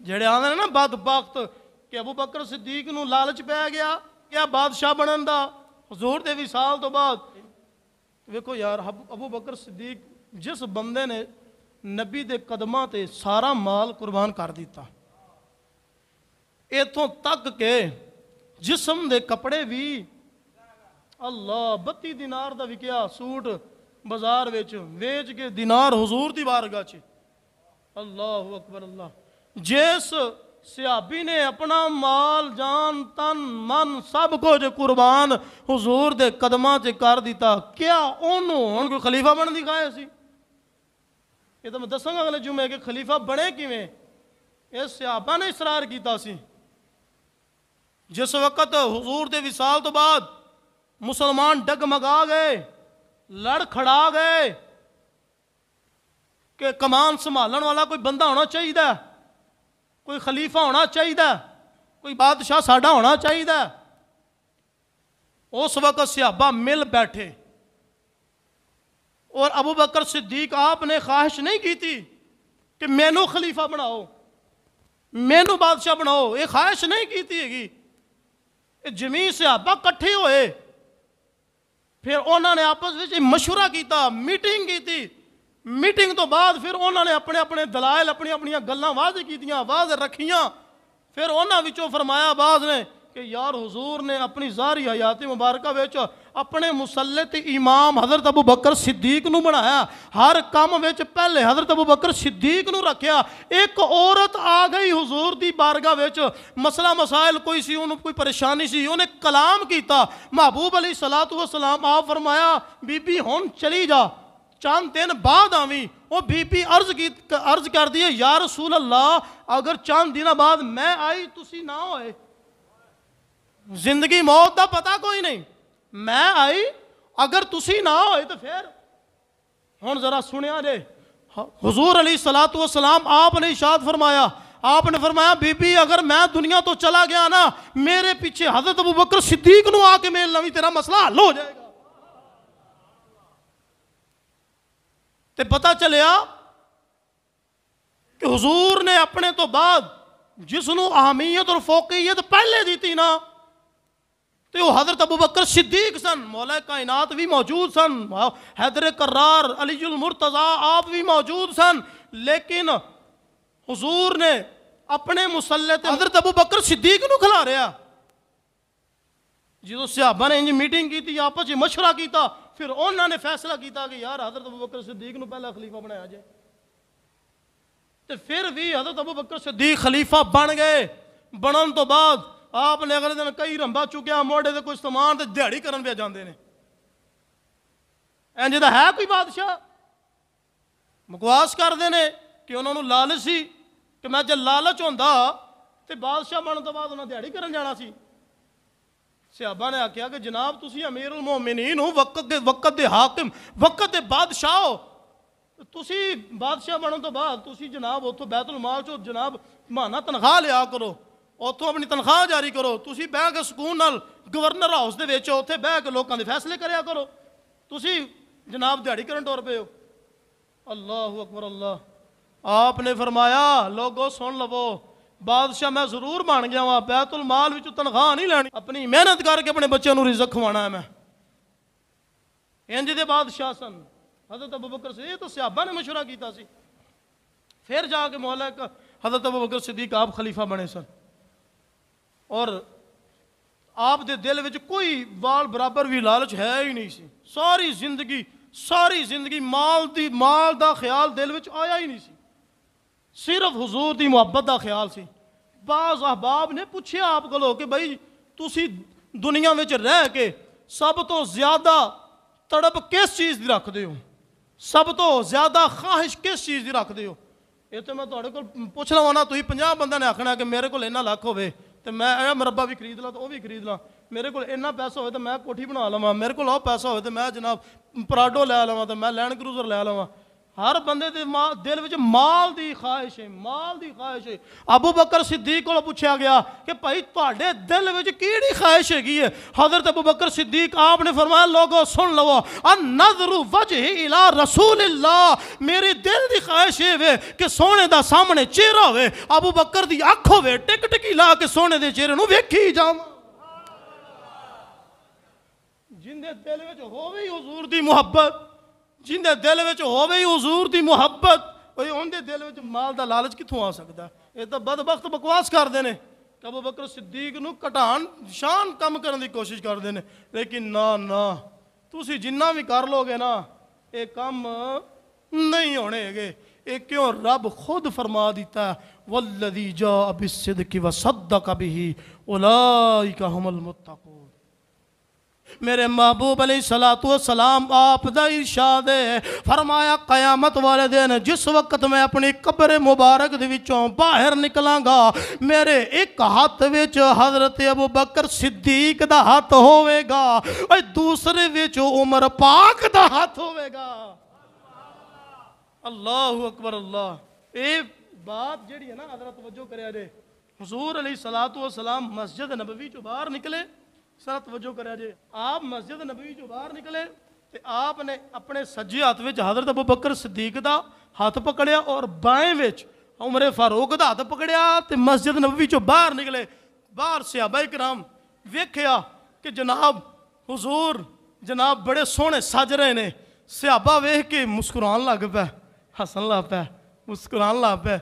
جڑے آندے نے نا بدبخت کہ ابو بکر صدیق نو لالچ پہ گیا کیا بادشاہ بنن دا حضور دے وصال تو بعد. ویکھو یار ابو بکر صدیق جس بندے نے نبی دے قدماں تے سارا مال قربان کر دیتا، ایتھوں تک کہ جسم دے کپڑے بھی اللہ 32 دینار دا وکیا سوٹ بازار ویچ کے دینار حضور دی بارگاہ چ. اللہ اکبر اللہ. جس صحابی نے اپنا مال جان تن من سب کچھ قربان حضور دے قدماں چ کر دیتا، کیا انہوں کوئی خلیفہ بن دی گئے سی؟ یہ تو میں دساں گا اگلے جمعے کہ خلیفہ بنے کیویں. اس صحابہ نے اصرار کیتا سی. جس وقت حضور دے وصال تو بعد مسلمان ڈگمگا گئے، لڑ کھڑا گئے کہ کمان سنبھالن والا کوئی بندہ ہونا چاہیے، کوئی خلیفہ ہونا چاہیے، کوئی بادشاہ ساڈا ہونا چاہیے. اس وقت صحابہ مل بیٹھے اور ابو بکر صدیق آپ نے خواہش نہیں کی تھی کہ مینو خلیفہ بناؤ، مینو بادشاہ بناؤ، یہ خواہش نہیں کی تھی. جمی صحابہ کٹھے ہوئے، پھر انہوں نے آپس میں مشورہ کیتا، میٹنگ کی تھی. میٹنگ تو بعد پھر انہوں نے اپنے اپنے دلائل اپنی اپنی گلاں واضح کیتیاں، واضح رکھیاں. پھر انہوں وچوں فرمایا بعض نے کہ یار حضور نے اپنی ظاہری حیات مبارکہ وچ اپنے مسلط امام حضرت ابو بکر صدیق نو بنایا، ہر کام وچ پہلے حضرت ابو بکر صدیق نو رکھیا. ایک عورت آ گئی حضور دی بارگاہ وچ، مسئلہ مسائل کوئی سی، انہوں کوئی پریشانی سی، انہیں کلام کیتا. محبوب علیہ السلام آپ فرمایا بی بی ہون چلی جا، چند دن بعد آویں. وہ بی بی عرض کر دیے یا رسول اللہ اگر چند دن بعد میں آئی تسی نہ ہوئے، زندگی موت دا پتہ کوئی نہیں، میں آئی اگر تسی نہ ہوئے تو پھر. ہن ذرا سنیا جے حضور علیہ السلام آپ نے ارشاد فرمایا، آپ نے فرمایا بی بی اگر میں دنیا تو چلا گیا نا، میرے پیچھے حضرت ابو بکر صدیق نو آ کے ملنا بھی تیرا مسئلہ حل ہو جائے گا. تے پتہ چلیا کہ حضور نے اپنے تو بعد جس نو اہمیت اور فوقیت پہلے دیتی نا تے وہ حضرت ابو بکر صدیق سن. مولا کائنات بھی موجود سن، حیدر کرار، علی المرتضیٰ آپ بھی موجود سن، لیکن حضور نے اپنے مسلط حضرت ابو بکر صدیق نو کھلا رہا. جدو صحابہ نے میٹنگ کی تھی، آپس میں مشورہ کیتا، پھر انہوں نے فیصلہ کیتا کہ یار حضرت ابو بکر صدیق نو پہلا خلیفہ بنایا جائے. تو پھر بھی حضرت ابو بکر صدیق خلیفہ بن گئے. بنن تو بعد آپ نے اگلے دن کئی رمبا چکیا، موڑے دے کوئی سامان تے دیہڑی کرن پہ جاندے نے. انج دا ہے کوئی بادشاہ؟ بکواس کردے نے کہ انہوں نے لالچ سی کہ میں جے لالچ ہوندا تے بادشاہ بنن تو بعد انہاں دیہڑی کرن جانا سی. صحابہ نے آکھیا کہ جناب تسی امیر المومنین ہو، وقت دے حاکم، وقت دے بادشاہ ہو، تسی بادشاہ بنن تو بعد تسی جناب اتھوں بیت المال چو جناب مہانہ تنخواہ لیا کرو، اتھوں اپنی تنخواہ جاری کرو، تسی بہ کے سکون نال گورنر ہاؤس دے وچ اوتھے بہ کے لوکاں دے فیصلے کریا کرو، تسی جناب دیہڑی کرن ٹور پے ہو. اللہ اکبر اللہ. آپ نے فرمایا لوگو سن لو، بادشاہ میں ضرور بن گیا ہوں، بیت المال وچ تنخواہ نہیں لینی، اپنی محنت کر کے اپنے بچوں نو رزق کھوانا ہے. میں انج دے بادشاہ سن حضرت ابو بکر صدیق. تو صحابہ نے مشورہ کیتا سی، پھر جا کے مولا حضرت ابو بکر صدیق آپ خلیفہ بنے سن. اور آپ دے دل وچ کوئی وال برابر بھی لالچ ہے ہی نہیں سی. ساری زندگی مال دا خیال دل وچ آیا ہی نہیں سی، صرف حضور دی محبت دا خیال سی. بعض احباب نے پوچھیا آپ کو کہ بھائی تسی دنیا وچ رہ کے سب تو زیادہ تڑپ کس چیز دی رکھ دے ہو، سب تو زیادہ خواہش کس چیز دی رکھ دے ہو؟ یہ تو میں تھوڑے کو پوچھ لواں نا، تسی 50 بندہ نے آکھنا کہ میرے کو اتنا لاکھ ہوئے تو میں مربع بھی خرید لا تو وہ بھی خرید لا، میرے کو اتنا پیسہ ہوئے تو میں کوٹھی بنا لواں، میرے کو پیسہ ہوئے تو میں جناب پراڈو لے لواں، تو میں لینڈ کروزر لے لواں. ہر بندے دے دل وچ مال دی خواہش ہے، مال دی خواہش ہے۔ ابو بکر صدیق کو پوچھا گیا کہ بھائی تواڈے دل وچ کیڑی خواہش ہے؟ حضرت ابو بکر صدیق آپ نے فرمایا لوگو سن لو، النظر وجہ الی رسول اللہ، میری دل دی خواہش ہے کہ سونے دا سامنے چہرہ ہوئے، ابو بکر دی اکھ ہوئے، ٹک ٹکی لا کے سونے دے چہرے نو ویکھی جاواں۔ جن دے دل وچ ہووے حضور دی محبت، جن دے دل وچ ہووے حضور دی محبت، اوے ان دے دل وچ مال دا لالچ کتھوں آ سکدا؟ یہ تو بدبخت بکواس کردے نے کہ ابو بکر صدیق نو گھٹان شان کم کرن دی کوشش کردے نے، لیکن نا تسی جنہ بھی کر لو گے نا یہ کم نہیں ہونے گے۔ یہ کیوں؟ رب خود فرما دیتا ہے والذی جاء بالصدق وصدق به اولئک هم المتقون۔ میرے محبوب علیہ السلام آپ دا ارشاد ہے، فرمایا قیامت والے دن جس وقت میں اپنی قبر مبارک دے وچوں باہر نکلاں گا، میرے ایک ہاتھ وچ حضرت ابو بکر صدیق دا ہاتھ ہوئے گا اور دوسرے وچ عمر پاک دا ہاتھ ہوئے گا۔ اللہ اکبر اللہ۔ اے بات جڑی ہے نا حضرت توجہ کریا جے، حضور علیہ السلام مسجد نبوی چوں باہر نکلے، سر توجہ کریا جے، آپ مسجد نبوی جو باہر نکلے تے آپ نے اپنے سجے ہاتھ وچ حضرت ابو بکر صدیق دا ہاتھ پکڑیا اور بائیں وچ عمر فاروق دا ہاتھ پکڑیا تے مسجد نبوی جو باہر نکلے۔ باہر صحابہ کرام ویکھیا کہ جناب حضور جناب بڑے سونے سج رہے نے، صحابہ ویکھ کے مسکران لگ پے، ہسن لگ پے، مسکران لگ پے۔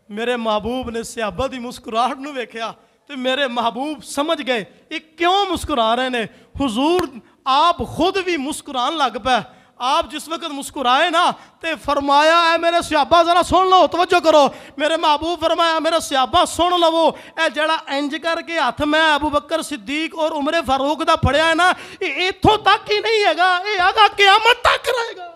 میرے محبوب نے صحابہ دی مسکراہٹ نو ویکھیا تو میرے محبوب سمجھ گئے یہ کیوں مسکرا رہے ہیں۔ حضور آپ خود بھی مسکران لگ پے۔ آپ جس وقت مسکرائے نا تے فرمایا اے میرے صحابہ ذرا سن لو، توجہ کرو۔ میرے محبوب فرمایا میرے صحابہ سن لو، اے جڑا انج کر کے ہاتھ میں ابو بکر صدیق اور عمر فاروق دا پھڑیا ہے نا، یہ ایتھوں تک ہی نہیں ہے گا، یہ آگا قیامت تک رہے گا۔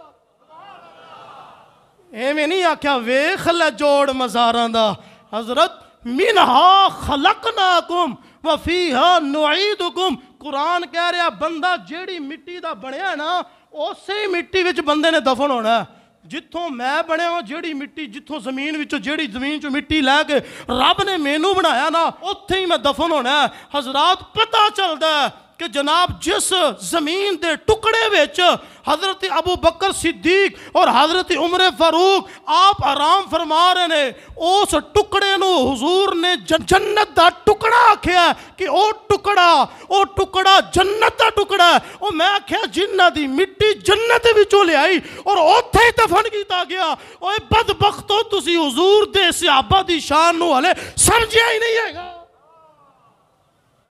اے میں نہیں آکھیا ویکھ لے جوڑ مزاراں دا، حضرت منہا خلقناکم وفیہا نعیدکم، قرآن کہہ رہا بندہ جیڑی مٹی دا بنیا ہے نا اسی مٹی وچ بندے نے دفن ہونا ہے۔ جتھوں میں بنیا ہوں جیڑی مٹی، جتھوں زمین وچوں جیڑی زمین چوں مٹی لے کے رب نے مینوں بنایا نا اتھے ہی میں دفن ہونا ہے۔ حضرات پتہ چلدا ہے کہ جناب جس زمین دے ٹکڑے وچ حضرت ابو بکر صدیق اور حضرت عمر فاروق آپ آرام فرما رہے نے، اس ٹکڑے نو حضور نے جنت دا ٹکڑا آکھیا ہے کہ او ٹکڑا جنت دا ٹکڑا ہے۔ او میں آکھیا جنہ دی مٹی جنت وچوں لے آئی اور اوتھے دفن کیتا گیا۔ اوے بدبختو تسی حضور دے صحابہ دی شان نو ہلے سمجھیا ہی نہیں ہے گا۔